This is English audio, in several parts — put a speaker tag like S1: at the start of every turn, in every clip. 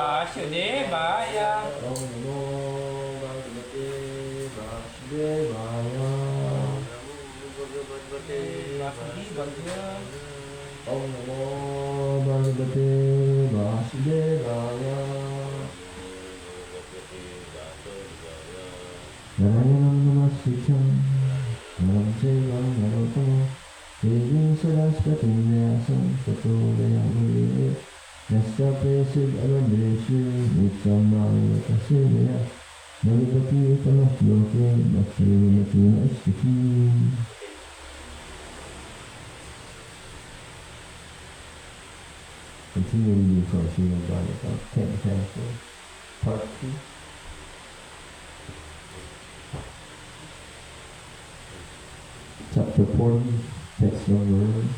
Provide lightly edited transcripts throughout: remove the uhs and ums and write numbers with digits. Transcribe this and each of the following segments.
S1: Vasudevaya.
S2: Om Namo Bhagavate Vasudevaya. Om Namo Bhagavate Vasudevaya. Narayanam Namaskrityam Naram Seva Narottama Devim Saraswatim Vyasam Tato Jayamurire Yasya Presid Aladeshu Nityam Bhagavata Sevaya Bhagavati Utamashloke Bhakti Vimati Nastiki. Continue reading from Srimad Bhagavatam, 10th canto, part 2. Chapter 40, text number 1.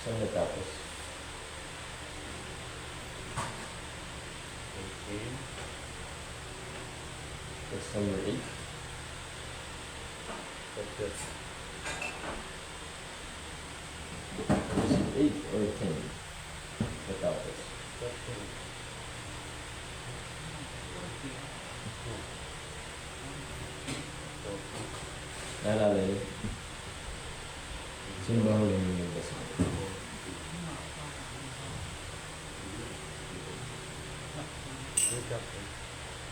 S2: Saan natapos? Okay. Text number 8. Is it 8 or 10? Natapos. Naalala yun? Sino ba huli yung nagbasa?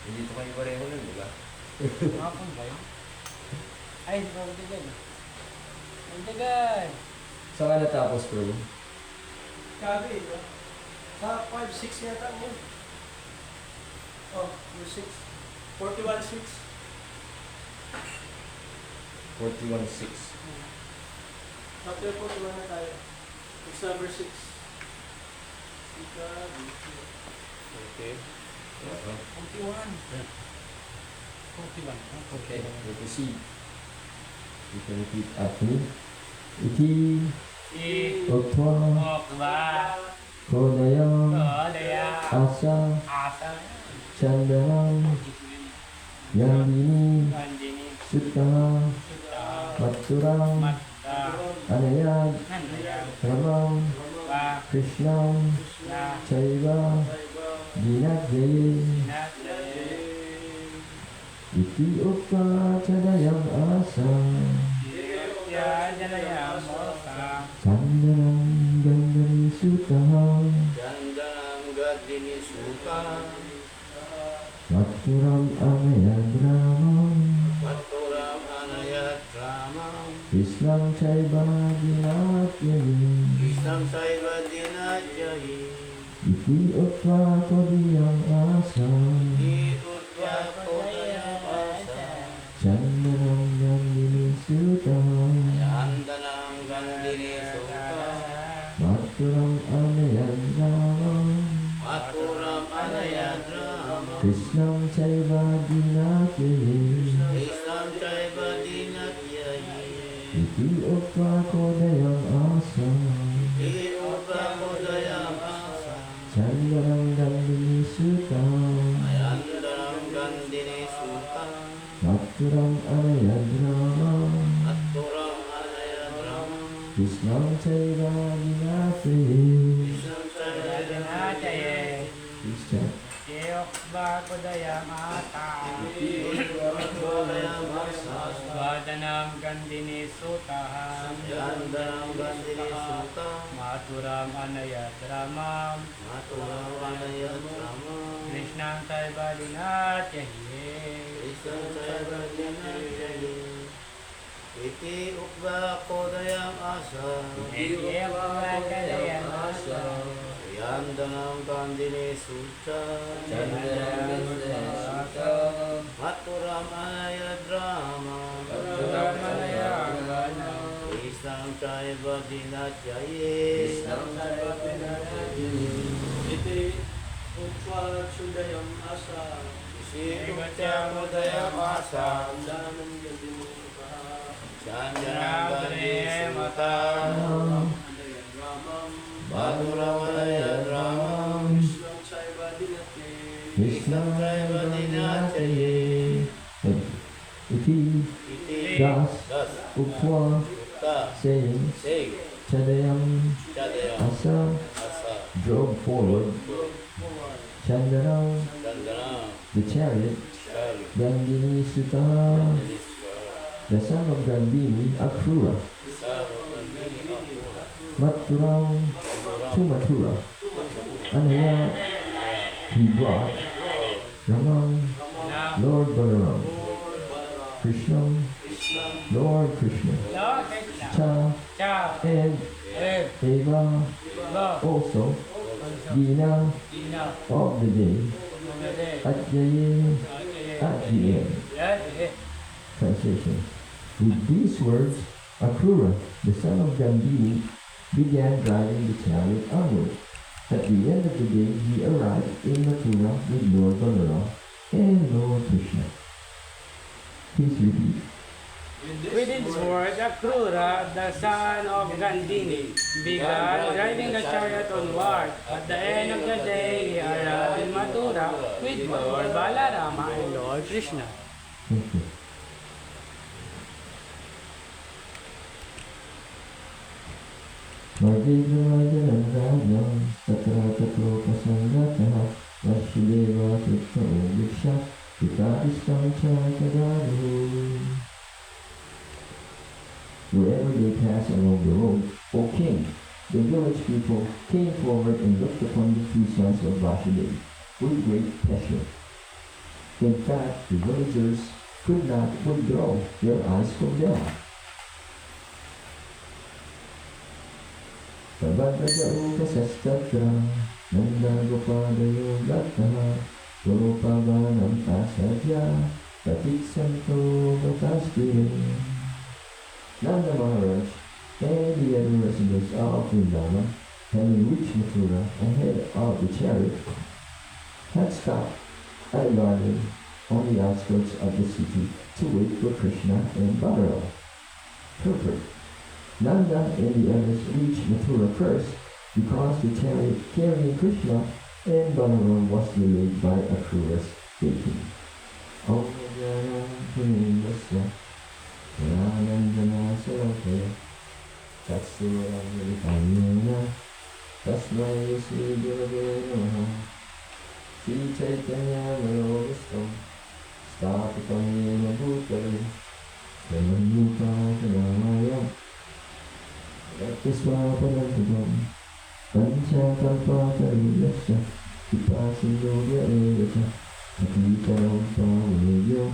S2: Hindi ito kayo pareho nun, di ba?
S1: Hapon ba yun? Ay, di ba magdagay? Magdagay!
S2: Saan ka natapos, bro?
S3: Gabi, ito. Sa 5-6 yata mo. Oh, yung 6. 41-6.
S2: 41:6.
S3: Chapter 41 na tayo. It's number 6.
S2: Okay.
S1: 41. 41.
S2: Okay, we proceed. You can repeat after me. Iti Ottva Kodayam Asa Chandanam Yandini Suttama Matturam Anayad Ramam Krishnam Chaiva Dinadjaye Iti Upa Chadayam Asam Chandanam Gandhani Sutaham Matturam Anayadramam Krishnam Chaiva Dinadjaye Iti Upa Kodiyam Asam Chandanam Gandhini Sutaham Matturam Anayadramam Krishnam Chaiva Dinadjaye Iti Upa Kodayam Asam Chandanam Gandhini Sutaham Matturam Anayadramam Krishnam Chaiva Dinadjaye. Please chant.
S1: Vadanam Gandhini Sutaham Mathuram Anayadramam Krishnam Chaiva Dinadjaye
S4: Iti Ukva Kodayam Asa Yandanam Gandhini Sutta Mathuram Anayadrama Krishnam Chaiva Dinadjaye
S3: Iti Ukva Chudayam Asa
S4: Iti Ukva Asa
S3: Chandanam Gandhini
S4: Chandanam Gandhini Sutta Mathuram Anayadramam
S2: Krishnam Chaiva Dinadjaye. Iti Das Uktva, saying, Chadayam, Asa, drove forward, Chandana, the chariot, Gandhini Sutta, the son of Gandhini, Akrura, Mathuram, to Mathura, Anaya, he brought Raman, Lord Balaram, Krishna, Lord Krishna, Cha, and Eva, also, Dina, of the day, Adjaye, at the end. Translation. With these words, Akrura, the son of Gandhini, began driving the chariot onward. At the end of the day, he arrived in Mathura with Lord Balaram and Lord Krishna. Please repeat.
S1: With its words, Akrura, the son of Gandhini, began driving the chariot onward. At the end of the day, he arrived in Mathura with Lord Balarama and Lord Krishna.
S2: Thank you. Vajidrajanandrājam tatra tatro pasangataha Vasudeva tutta uviksha Pitadistam chakadaru. Wherever they passed along the road, O king, the village people came forward and looked upon the two sons of Vasudeva with great pleasure. In fact, the villagers could not withdraw their eyes from them. Sabadajau kasastatra Nanda Gopadayo Gattaha Gopavanam Tasajya Patiksanto Vatastire. Nanda Maharaj and the other residents of Vrindavan, having reached Mathura ahead of the chariot, had stopped at a garden on the outskirts of the city to wait for Krishna and Balaram. Purport. Nanda and the others reached Mathura first because the chariot carrying Krishna and Balaram was delayed by Akrura's waiting. Om Jana Punindasya Ranandana Sarakaya Tatsuram Yamana Tasmai Sri Gurave Namaha Sri Chaitanya Manobhistam Stapitam Yena Bhutale Brahmanupa Pranamaya Yakasvapanantam Panchakalpatariyasya Vipasindogya Evacha Patitaram Pavanegyo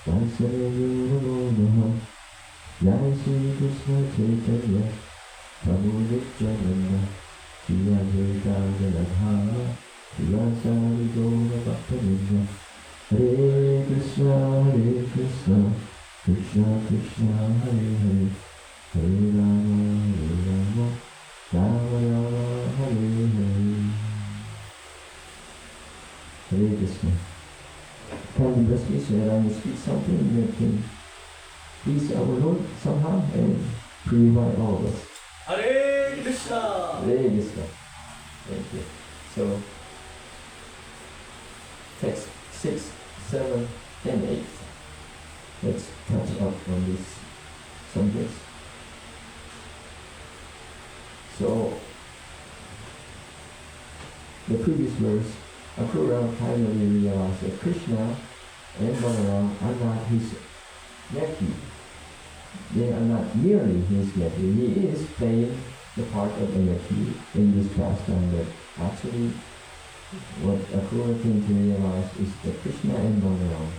S2: Vasareyo Namaha Jai Sri Krishna Chaitanya Prabhu Nityananda Shri Advaita Gadadhara Shivasari Gaura Bhakta Hare Krishna, Krishna Krishna, Hare Hare, Hare Rama, Rama Rama, Hare Hare. Hare Krishna. Kindly bless me so that I may speak something that can please our Lord somehow and purify all of us.
S3: Hare Krishna!
S2: Hare Krishna. Thank you. So, text 6, 7, and 8. Let's catch up on these subjects. So, the previous verse, Akrura finally realized that Krishna and Balaram are not his nephew. They are not merely his nephew. He is playing the part of a nephew in this pastime, but actually what Akrura came to realize is that Krishna and Balaram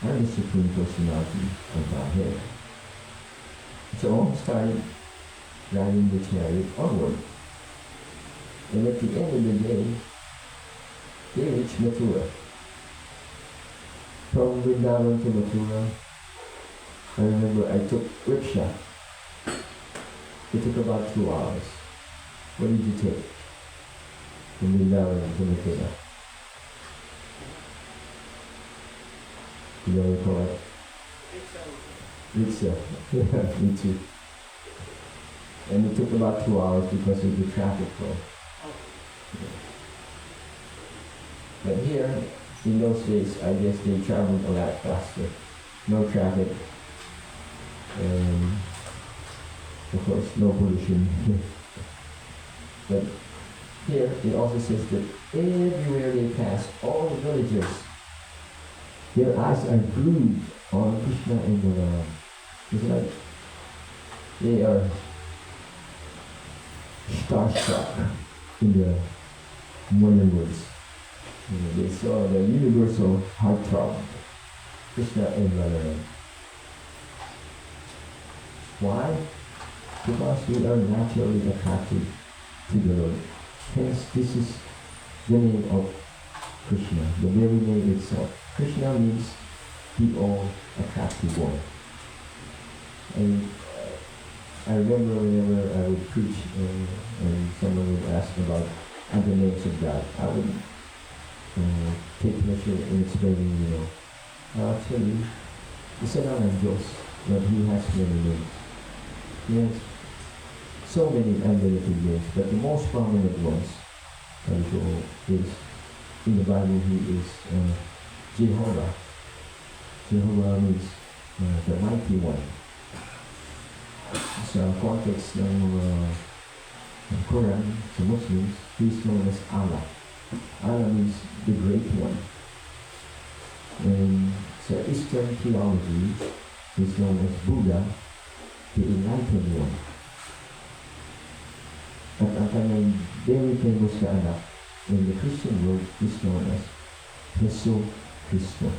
S2: are the Supreme Personality of Godhead. So started driving the chariot onward. And at the end of the day, they reached Mathura. From Vrindavan to Mathura, I remember I took rickshaw. It took about 2 hours. What did you take from Vrindavan to Mathura? You don't recall it? Rickshaw. Yeah, me too. And it took about 2 hours because of the traffic flow. Yeah. But here, in those days, I guess they traveled a lot faster. No traffic. And Of course, no pollution. But here it also says that everywhere they pass, all the villagers, their eyes are glued on Krishna and Balaram. It's like they are starstruck in the modern words. They saw the universal heartthrob, Krishna and Balaram. Why? Because we are naturally attracted to the Lord. Hence, this is the name of Krishna, the very name itself. Krishna means the all-attractive one. And I remember whenever I would preach and someone would ask about other names of God, I would take pleasure in explaining, actually, isa lang ang Diyos, but He has many names. He has so many unlimited names, but the most prominent ones is, in the Bible, He is Jehovah. Jehovah means the mighty one. Sa context ng Quran, sa Muslims, He is known as Allah. Allah means the great one. And sa Eastern theology, He is known as Buddha, the enlightened one. At ang kanyang very famous na anak in the Christian world is known as Jesus Christo,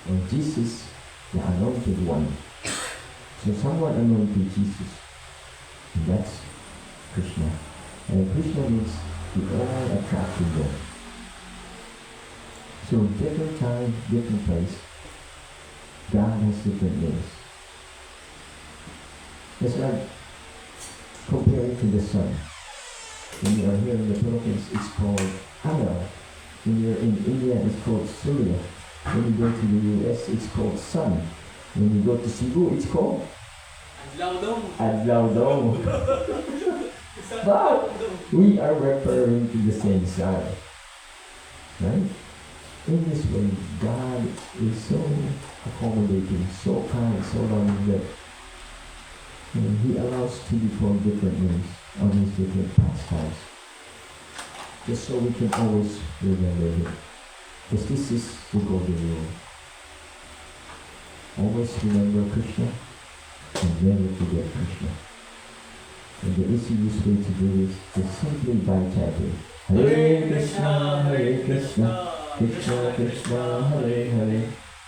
S2: or Jesus, the anointed one. So someone anointed Jesus, and that's Krishna. And Krishna means the all-attractive one. So different time, different place, God has different names. It's like comparing to the sun. When you are here in the Philippines, it's called Ara. When you're in India, it's called Surya. When you go to the US, it's called Sun. When you go to Cebu, it's called Adlaw. But we are referring to the same sun. Right? In this way, God is so accommodating, so kind, so loving that He allows to be called different names on His different pastimes. Just so we can always remember Him. Because this is the golden rule. Always remember Krishna and never forget Krishna. And the easiest way to do this is simply by chanting Hare Krishna, Hare Krishna, Krishna Krishna, Hare Hare,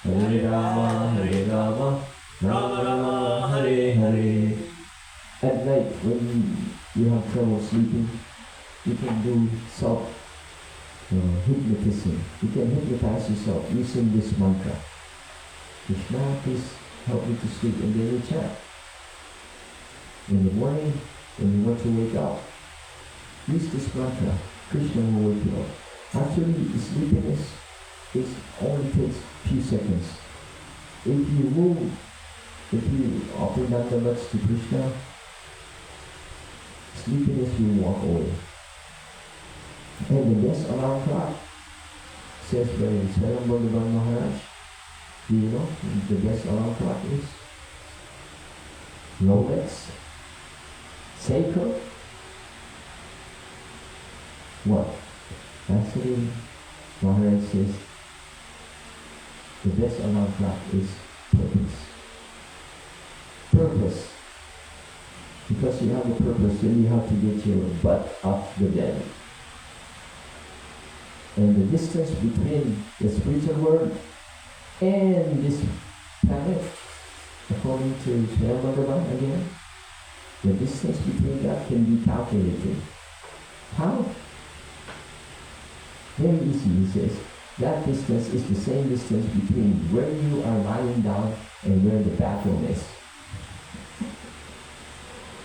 S2: Hare Rama, Rama Rama, Hare Hare. At night, when you have trouble sleeping, you can do self-hypnotism. You can hypnotize yourself using this mantra. Krishna, please help me to sleep, and then you chant. In the morning, when you want to wake up, use this mantra. Krishna will wake you up. Actually, sleepiness only takes few seconds. If you offer dandavats to Krishna, sleepiness will walk away. And the best alarm clock, says by Srimad Bhagavatam Maharaj, do you know the best alarm clock is? Rolex, Seiko. What? Actually, Maharaj says the best alarm clock is purpose. Purpose. Because you have a purpose, then you have to get your butt off the bed. And the distance between the spiritual world and this planet, according to Srimad Bhagavatam again, the distance between that can be calculated. How? Very easy, he says. That distance is the same distance between where you are lying down and where the bathroom is.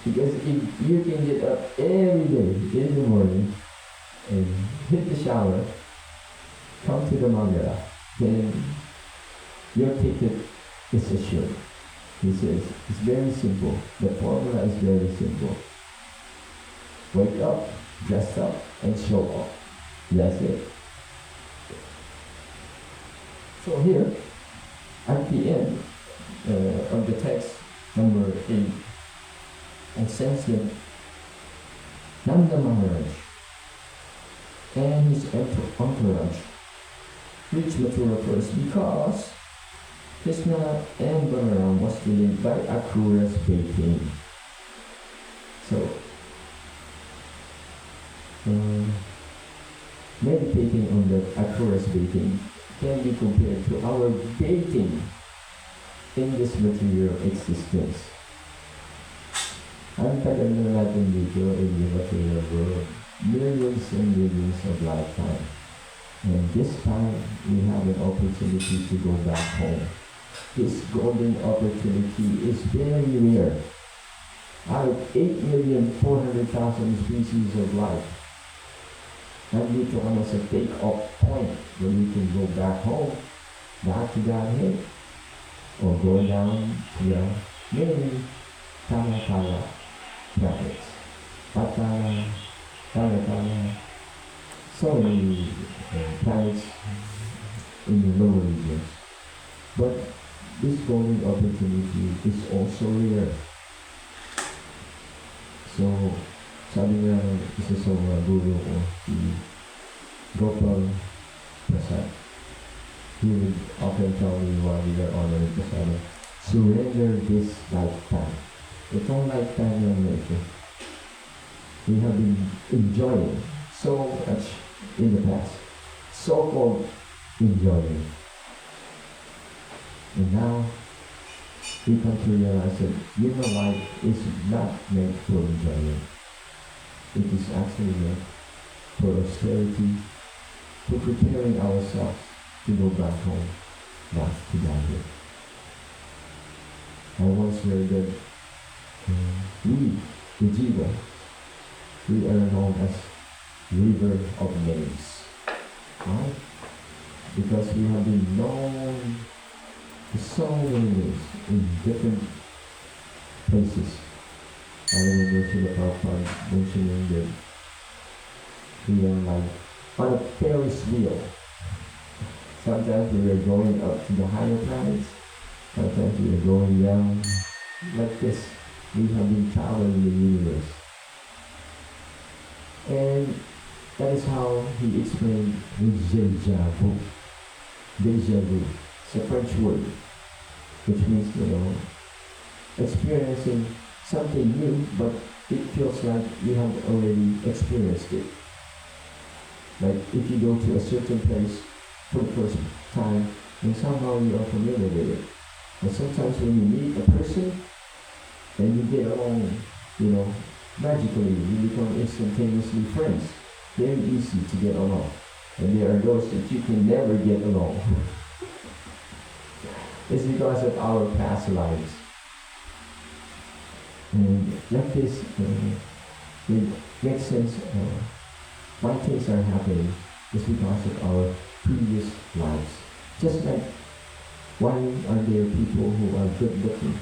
S2: Because if you can get up every day in the morning and hit the shower, come to the Mangala, then your ticket is assured. He says, it's very simple. The formula is very simple. Wake up, dress up, and show up. That's it. So here, at the end of the text, number 8, and sentient Nanda Maharaj and his entourage reached Mathura first because Krishna and Balaram was delayed by Akrura's bathing. So, meditating on the Akrura's bathing can be compared to our bathing in this material existence. Ang tagal na natin dito in the material world, millions and millions of lifetime. And this time, we have an opportunity to go back home. This golden opportunity is very rare. Out of 8,400,000 species of life, nandito ka na sa take-off point where we can go back home, back to Godhead, or go down to the many Tala planets. Patala, Tala, so many planets in the lower regions. But this golden opportunity is also rare. So, sabi nga isa sa mga guru ko, si Gopal Prasad, he would often tell me while we were honoring Prasad, surrender this lifetime. Itong lifetime lang na ito, we have been enjoying so much in the past, so-called enjoying. And now, we come to realize that human life is not meant for enjoyment. It is actually meant for austerity, for preparing ourselves to go back home, back to Godhead. I once heard that we, the Seva, we are known as river of names. Why? Because we have been known for so many ways in different places. I remember Srila Prabhupada mentioning that we are like on a Ferris wheel. Sometimes we are going up to the higher planets, sometimes we are going down like this. We have been traveling the universe. And that is how he explained with déjà vu. Déjà vu. It's a French word, which means, experiencing something new, but it feels like you have already experienced it. Like if you go to a certain place for the first time, and somehow you are familiar with it. But sometimes when you meet a person, and you get along, magically, you become instantaneously friends. Very easy to get along. And there are those that you can never get along. It's because of our past lives. And like this, it makes sense why things are happening is because of our previous lives. Just like, why are there people who are good looking?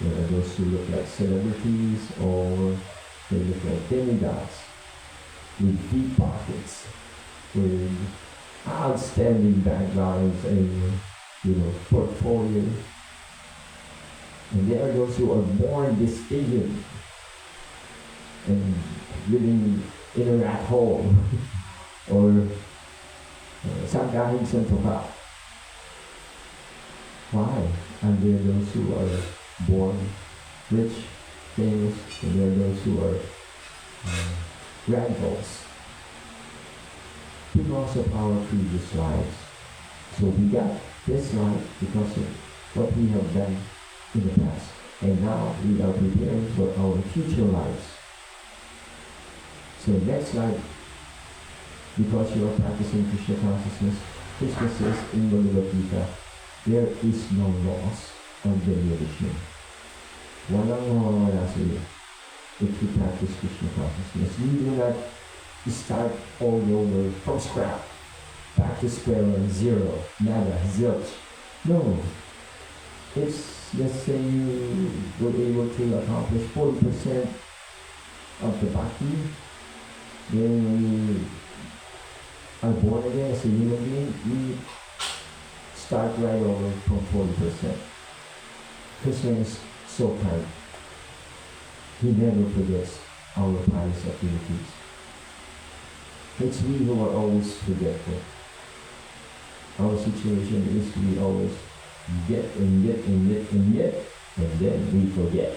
S2: There are those who look like celebrities, or they look like demigods with deep pockets, with outstanding backgrounds and portfolio. And there are those who are born disfigured and living in a rat hole or sangkahing santoka. Why? And there are those who are born rich, famous, and there are those who are radicals because of our previous lives. So we got this life because of what we have done in the past, and now we are preparing for our future lives. So next life, because you are practicing Krishna consciousness, Krishna says in Bhagavad Gita, there is no loss of derivation. Walang mawawala sa iyo if you practice Krishna consciousness. You do not start all over from scratch, back to square one, zero, nada, zilch. No. It's, let's say you were able to accomplish 40% of the bhakti, then when you are born again as a human being, you start right over from 40%. Krishna is so kind. He never forgets our pious activities. It's we who are always forgetful. Our situation is we always get and get and get and get, and then we forget.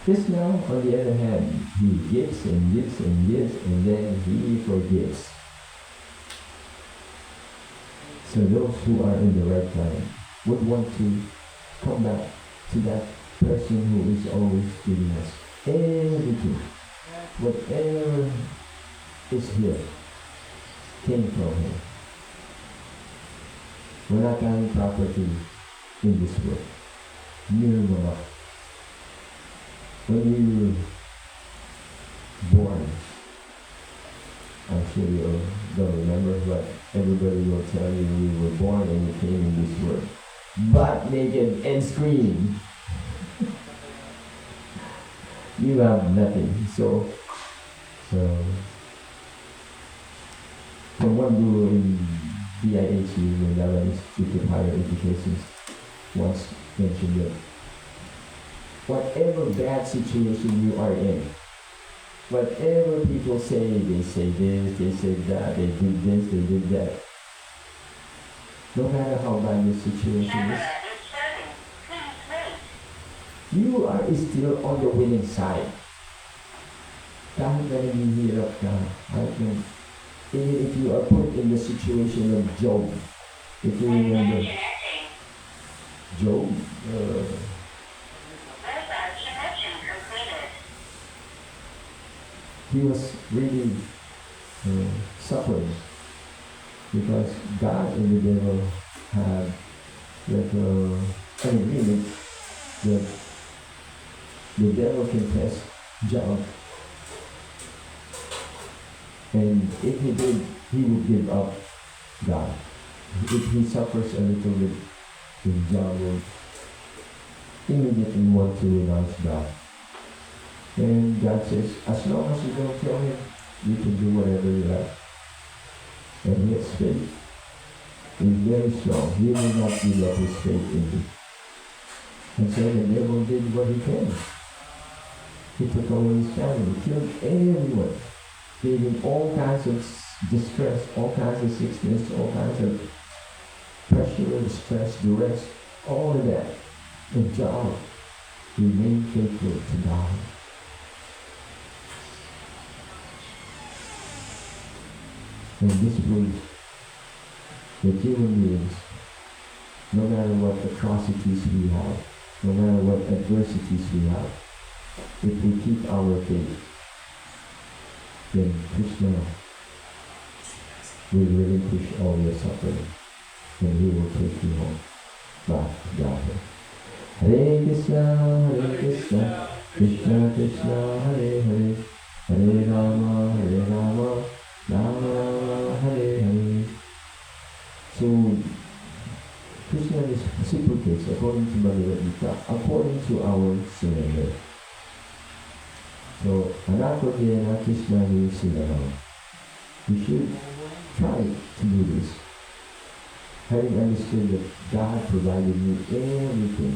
S2: Krishna, on the other hand, he gives and gives and gives, and then he forgives. So those who are in the right time would want to come back to that person who is always giving us everything. Whatever is here came from him. Wala tayong property in this world. Nirmala. When we were born, I'm sure you all don't remember, but everybody will tell you we were born and we came in this world. Butt naked and scream. You have nothing. So from one guru in BIH, the Nagaland Institute of Higher Education, once mentioned that whatever bad situation you are in, whatever people say, they say this, they say that, they did this, they did that. No matter how bad the situation is, you are still on the winning side. Kahit na naghihirap ka, even if you are put in the situation of Job, if you remember, Job, he was really suffering because God and the devil had like an agreement that the devil can test Job, and if he did, he would give up God. If he suffers a little bit, then Job will immediately want to renounce God. And God says, as long as you don't kill him, you can do whatever you like. And he has faith. He's very strong. He will not give up his faith in you. And so the devil did what he can. He took away his family, killed everyone, gave him all kinds of distress, all kinds of sickness, all kinds of pressure, stress, duress, all of that. And Job remained faithful to God. And this proves that human beings, no matter what atrocities we have, no matter what adversities we have, if we keep our faith, then Krishna will relinquish all your suffering, and he will take you home back to God. Hare Krishna, Krishna Krishna, Hare Hare, Hare Rama, Rama Rama, Hare Hare. So Krishna reciprocates according to Bhagavad Gita, according to our surrender. So Anakodhyena Krishna Siddhana. We should try to do this. Having understood that God provided me everything,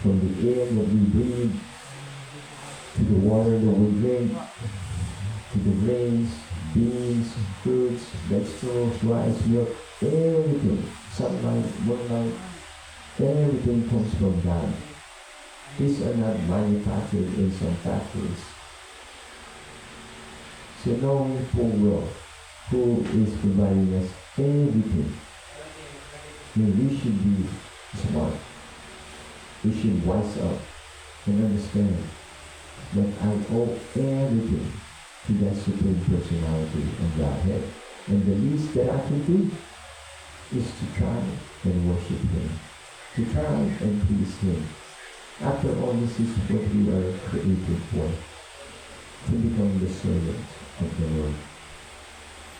S2: from the air that we breathe, to the water that we drink, to the grains, beans, fruits, vegetables, rice, milk, everything, sunlight, moonlight, everything comes from God. These are not manufactured in some factories. So knowing full well who is providing us everything, then we should be smart. We should wise up and understand that I owe everything to that Supreme Personality of Godhead. And the least that I can do is to try and worship Him, to try and please Him. After all, this is what we are created for, to become the servants of the Lord.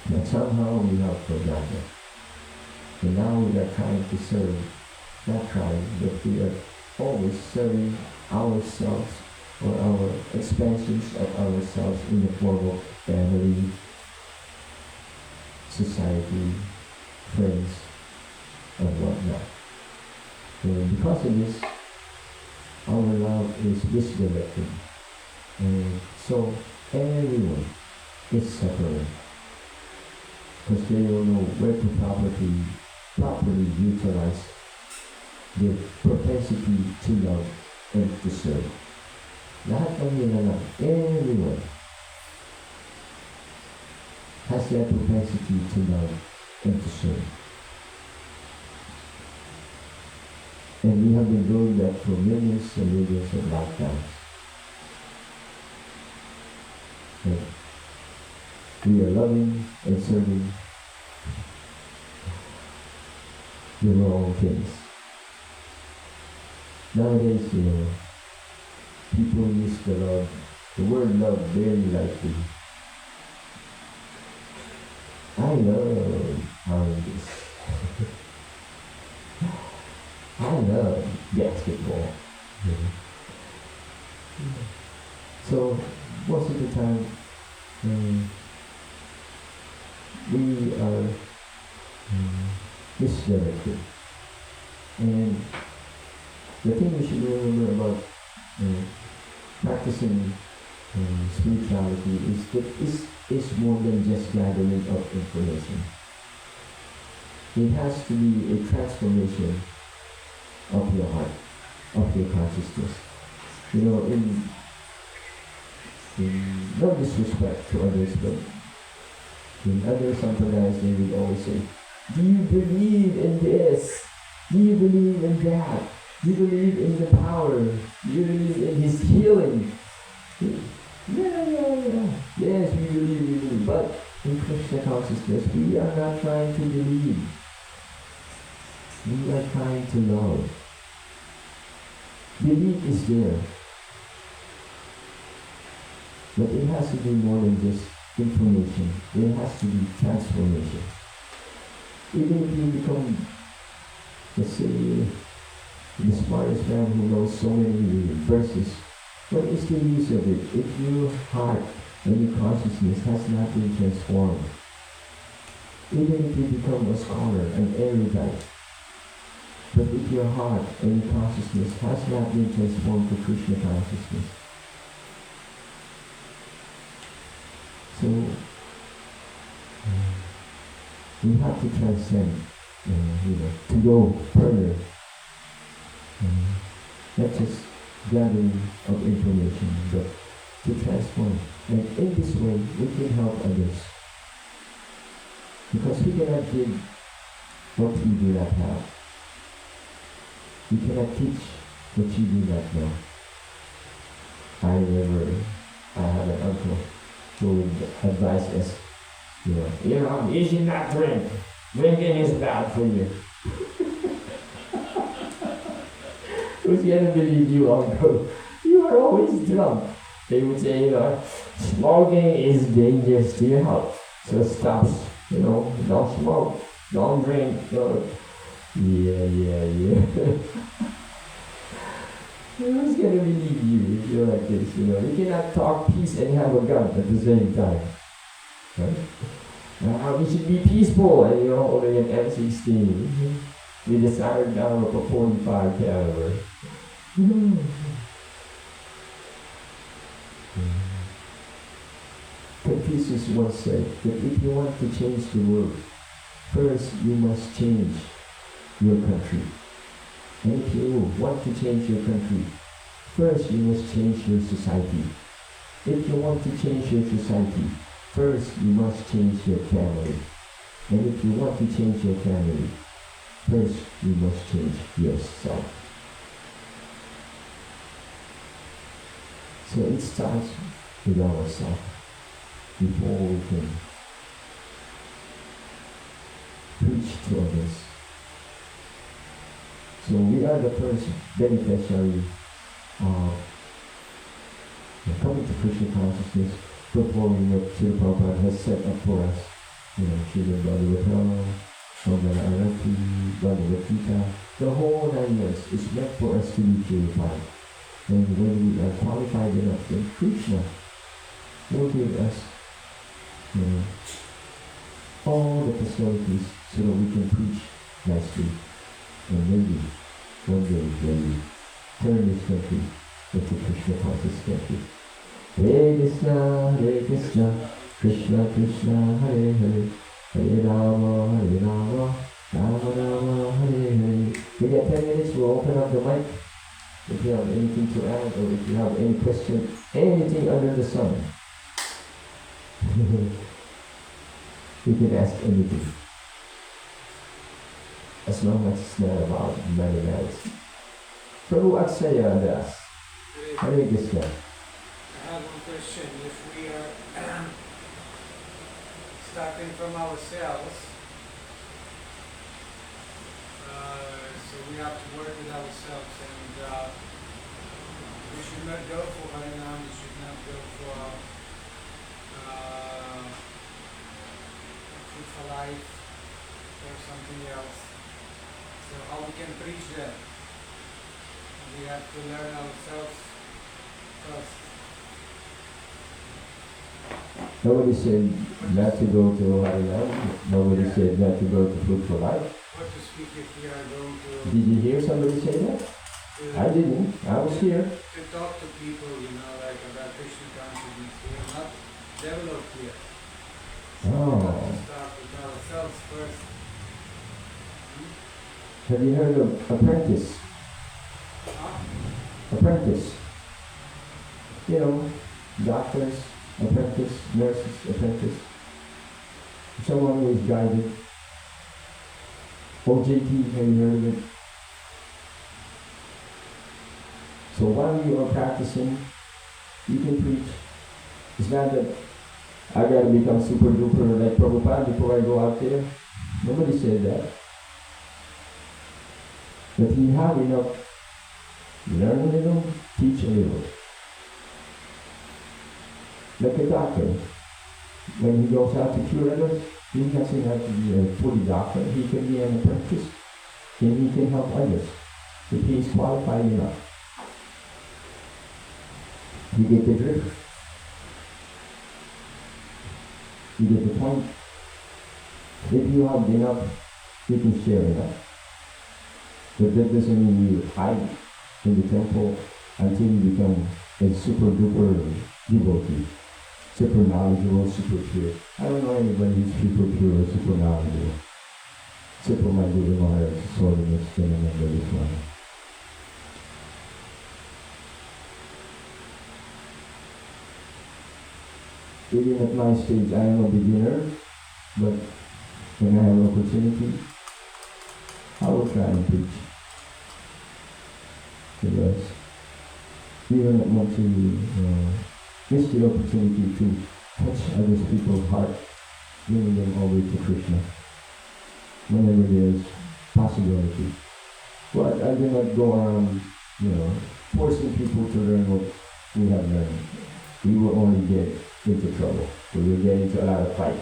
S2: But somehow we have forgotten. And now we are trying to serve, not trying, but we are always serving ourselves or our expansions of ourselves in the form of family, society, friends, and whatnot. And because of this, our love is misdirected. And so everyone is suffering because they don't know where to properly utilize their propensity to love and to serve. Lahat ng nilalang, everyone has that propensity to love and to serve. And we have been doing that for millions and millions of lifetimes. And we are loving and serving the wrong things. Nowadays, people use the word love very lightly. I love oranges. I love basketball. So most of the time, we are misdirected. And the thing we should remember about practicing spirituality is that is more than just gathering of information. It has to be a transformation of your heart, of your consciousness. In no disrespect to others, but in other sampradayas they will always say, do you believe in this? Do you believe in that? Do you believe in the power? Do you believe in his healing? Yeah. Yes, we believe. But in Krishna consciousness, we are not trying to believe. We are trying to love. Belief is there. But it has to be more than just information. It has to be transformation. Even if you become, let's say, the smartest man who knows so many verses, what is the use of it if your heart and your consciousness has not been transformed? Even if you become a scholar, an erudite, but if your heart and your consciousness has not been transformed to Krishna consciousness, so we have to transcend, to go further, not just gathering of information, but to transform. And in this way, we can help others. Because we cannot give what we do not have. We cannot teach what you do not know. I remember I had an uncle who would advise us, you should not drink. Drinking is bad for you. Who's going to believe you, uncle? You are always drunk. They would say, smoking is dangerous to your health. So stop, don't smoke, don't drink. Yeah. Who's going to believe you if you're like this, You cannot talk peace and have a gun at the same time. Right? We should be peaceful and you're holding an M16 with a siren down of a .45 caliber. Confucius once said that if you want to change the world, first you must change your country. And if you want to change your country, first you must change your society. If you want to change your society, first you must change your family. And if you want to change your family, first you must change yourself. So it starts with ourselves before we can preach to others. So we are the first beneficiary of coming to Krishna consciousness, performing what Srila Prabhupada has set up for us. Srila Bhagavatam, Arati, Bhagavad Gita, the whole 9 years is meant for us to be purified. And when we are qualified enough, then Krishna will give us all the facilities so that we can preach nicely. And maybe one day turn this country into Krishna conscious country. Hare Krishna, Krishna Krishna, Hare Hare, Hare Rama, Rama Rama, Hare Hare. We get 10 minutes, we'll open up the mic. If you have anything to add, or if you have any question, anything under the sun, you can ask anything. As long as it's not about mathematics. Prabhu Aksaya Das. Hare Krishna.
S3: I have one question. If we are starting from ourselves, so we have to work with ourselves, and we should not go for Harinam, we should not go for food for life or something else. So how we can preach that? We have to learn ourselves first.
S2: Nobody said not to go to Harinam. Nobody said not to go to Food for Life.
S3: What to speak if we are going to...
S2: Did you hear somebody say that? I didn't. I was here.
S3: To talk to people, like about Krishna consciousness. We are not developed yet. So we have to start with ourselves first.
S2: Have you heard of apprentice? Apprentice. Doctors, apprentice, nurses, apprentice. Someone who is guided. OJT, have you heard of it? So while you are practicing, you can preach. It's not that I gotta become super duper like Prabhupada before I go out there. Nobody said that. But you have enough, learn a little, teach a little. Like a doctor, when he goes out to cure others, he doesn't have to be a fully doctor. He can be an apprentice, and he can help others if he is qualified enough. You get the drift? You get the point? If you have enough, you can share enough. But that doesn't mean you hide in the temple until you become a super duper devotee. Super knowledgeable, super pure. I don't know anybody who's super pure or super knowledgeable. Super my Guru Maharaj, sort of this gentleman that is one. Even at my stage, I am a beginner, but when I have an opportunity, I will try and preach. Because we don't want to miss the opportunity to touch other people's heart, bringing them all the way to Krishna, whenever there is possibility. But I do not go around, forcing people to learn what we have learned. We will only get into trouble. We will get into a lot of fight.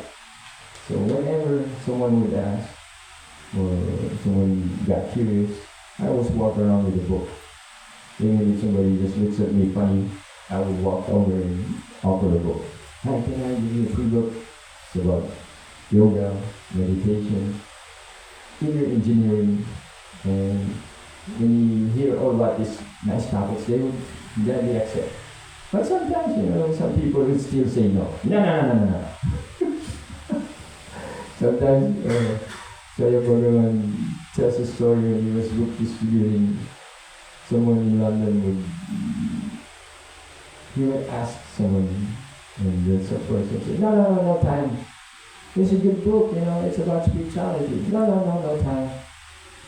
S2: So whenever someone would ask, or someone got curious, I always walk around with a book. Even if somebody just looks at me funny, I would walk over and offer the book. Hi, can I give you a free book? It's about yoga, meditation, inner engineering, and when you hear all about these nice topics, they would gladly accept. But sometimes, some people will still say no. No. Sometimes, Saya Bhagavan tells a story when he was book distributing. Someone in London would ask someone, and the person said, no time. It's a good book, it's about spirituality. No time.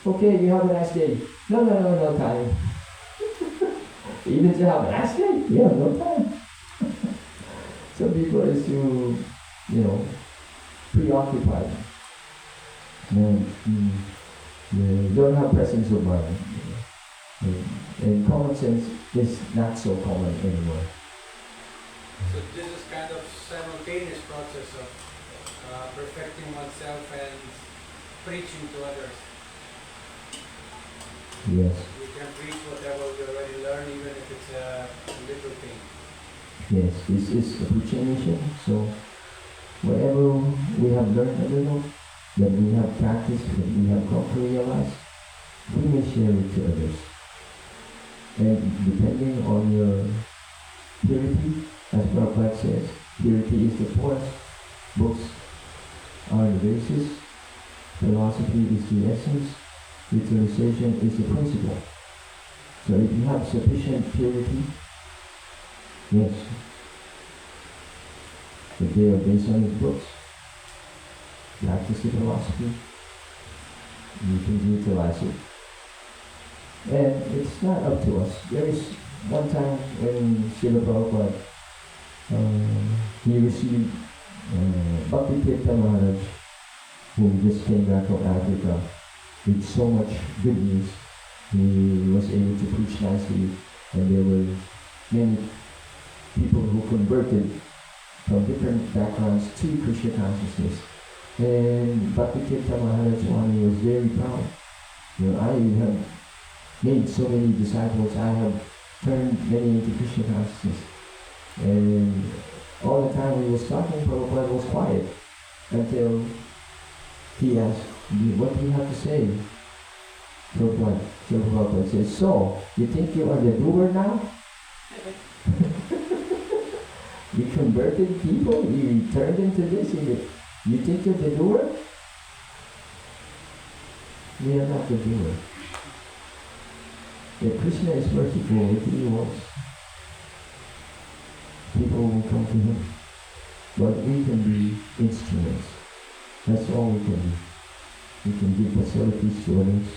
S2: Okay, you have a nice day. No time. Even to have a nice day, you have no time. Some people are still, preoccupied. They don't have presence of mind. And common sense is not so common anymore.
S3: So this is kind of simultaneous process of perfecting oneself and preaching to others.
S2: Yes.
S3: We can preach whatever we already learned, even if it's a little thing.
S2: Yes, this is a preaching mission. So whatever we have learned a little, that we have practiced, that we have come to realize, we may share it to others. And depending on your purity, as Prabhupada says, purity is the force, books are the basis, philosophy is the essence, utilization is the principle. So if you have sufficient purity, yes, if they are based on his books, practice the philosophy, you can utilize it. And it's not up to us. There is one time when Srila Prabhupada, he received Bhakti Maharaj, who just came back from Africa, with so much good news. He was able to preach nicely, and there were many people who converted from different backgrounds to Krishna consciousness. And Bhakti Maharaj Swami was very proud. I have made so many disciples, I have turned many into Krishna consciousness. And all the time he was talking, Prabhupada was quiet until he asked, what do you have to say? Prabhupada says, so, you think you are the doer now? You converted people, you turned into this, you think you're the doer? We are not the doer. If Krishna is merciful, if he wants, people will come to him. But we can be instruments. That's all we can do. We can give facilities to others.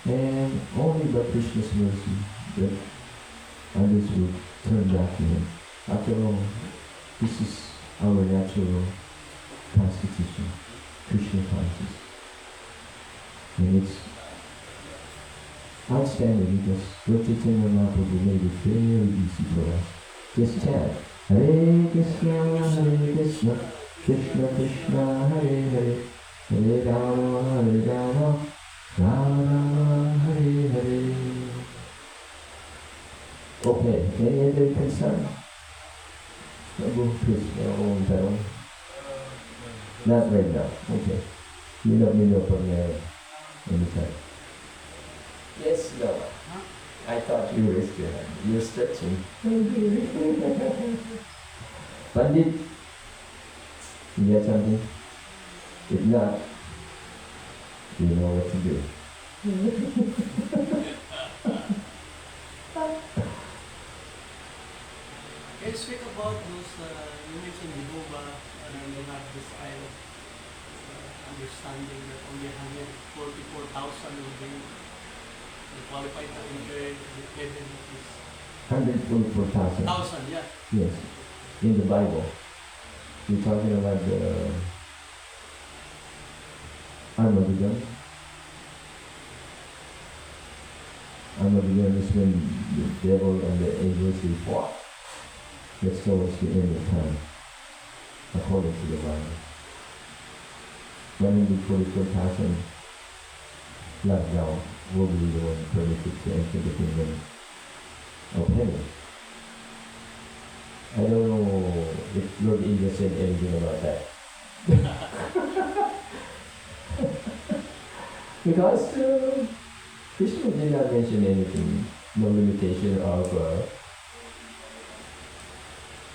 S2: And only by Krishna's mercy that others will turn back to him. After all, this is our natural constitution, Krishna consciousness. And it's outstanding because Lord Chaitanya Mahaprabhu made it very easy for us. Just chant, Hare Krishna, Krishna Krishna, Hare Hare, Hare Rama, Rama Rama, Hare Hare. Okay, any other concern? Prabhu Krishna, not right now, okay. You let me know from there anytime. Yes, no. I thought you raised your hand. You're stretching. Pandit, you got something? If not, you know what to do.
S5: Can you speak about those, you mentioned Jehovah, and you have this kind of understanding that only 144,000 will be qualified to enter the heaven of this
S2: 144,000.
S5: yeah.
S2: Yes, in the Bible. You're talking about the Armageddon. Armageddon is when the devil and the angels will fought. That's towards the end of time, according to the Bible. 144,000 left now will be the one permitted to enter the kingdom of heaven. I don't know if Lord India said anything about that. Because Krishna did not mention anything, no limitation of,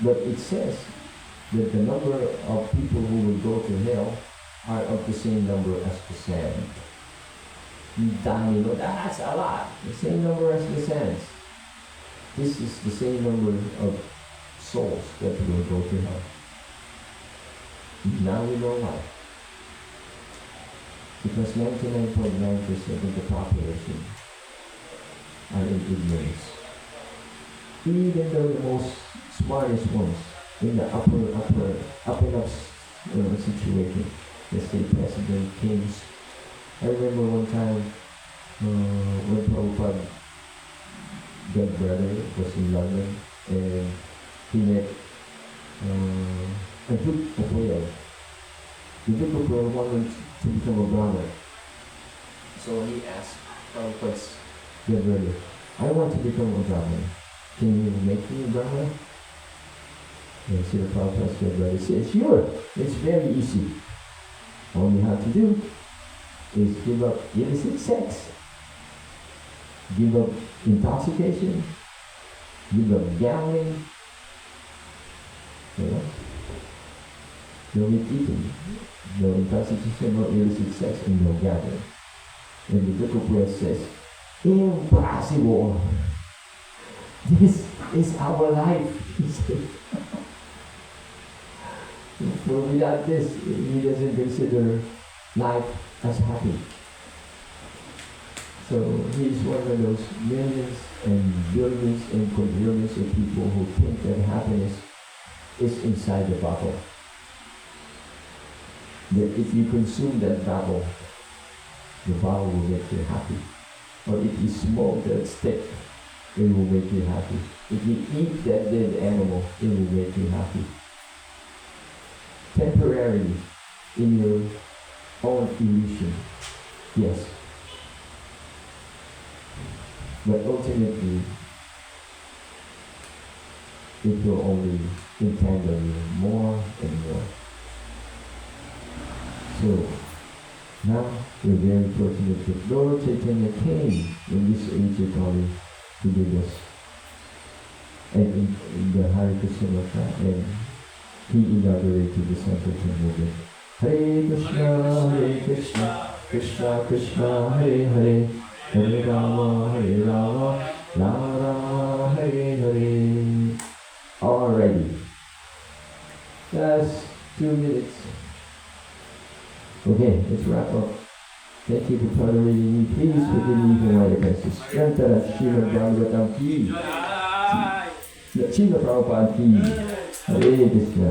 S2: but it says that the number of people who will go to hell are of the same number as the sand. That's a lot. The same number as the sands. This is the same number of souls that will go to hell. Now we know why. Because 99.9% of the population are in ignorance. Even though the most smartest ones in the up situation, the state president, kings. I remember one time when Prabhupada, God brother, was in London and he met a Duke of Wales. The Duke of Wales wanted to become a Brahmin. So he asked Prabhupada's God brother, I want to become a Brahmin. Can you make me a Brahmin? And so the Prabhupada's God brother said, sure, it's very easy. All you have to do is give up illicit sex. give up intoxication, give up gambling, you know? No meat eating, no intoxication, no illicit sex, and no gambling. And the book of West says, impossible. This is our life, he said. For without this, he doesn't consider life as happy. So he's one of those millions and billions and quadrillions of people who think that happiness is inside the bottle. That if you consume that bottle, the bottle will make you happy. Or if you smoke that stick, it will make you happy. If you eat that dead animal, it will make you happy. Temporarily, in your own illusion, yes. But ultimately, it will only entangle you more and more. So, now we're very fortunate that Lord Chaitanya came in this age of Kali to give us, and in the Hare Krishna Mata, and he inaugurated the Sankirtan movement. Hare Krishna, Krishna Krishna, Hare Hare, Hare Rama, Rama Rama, Hare Hare. Alrighty. That's 2 minutes. Okay, let's wrap up. Thank you for tolerating me. Please forgive me for my offenses. Shantara Srimad Bhagavatam ki. Srila Prabhupada ki. Hare Krishna.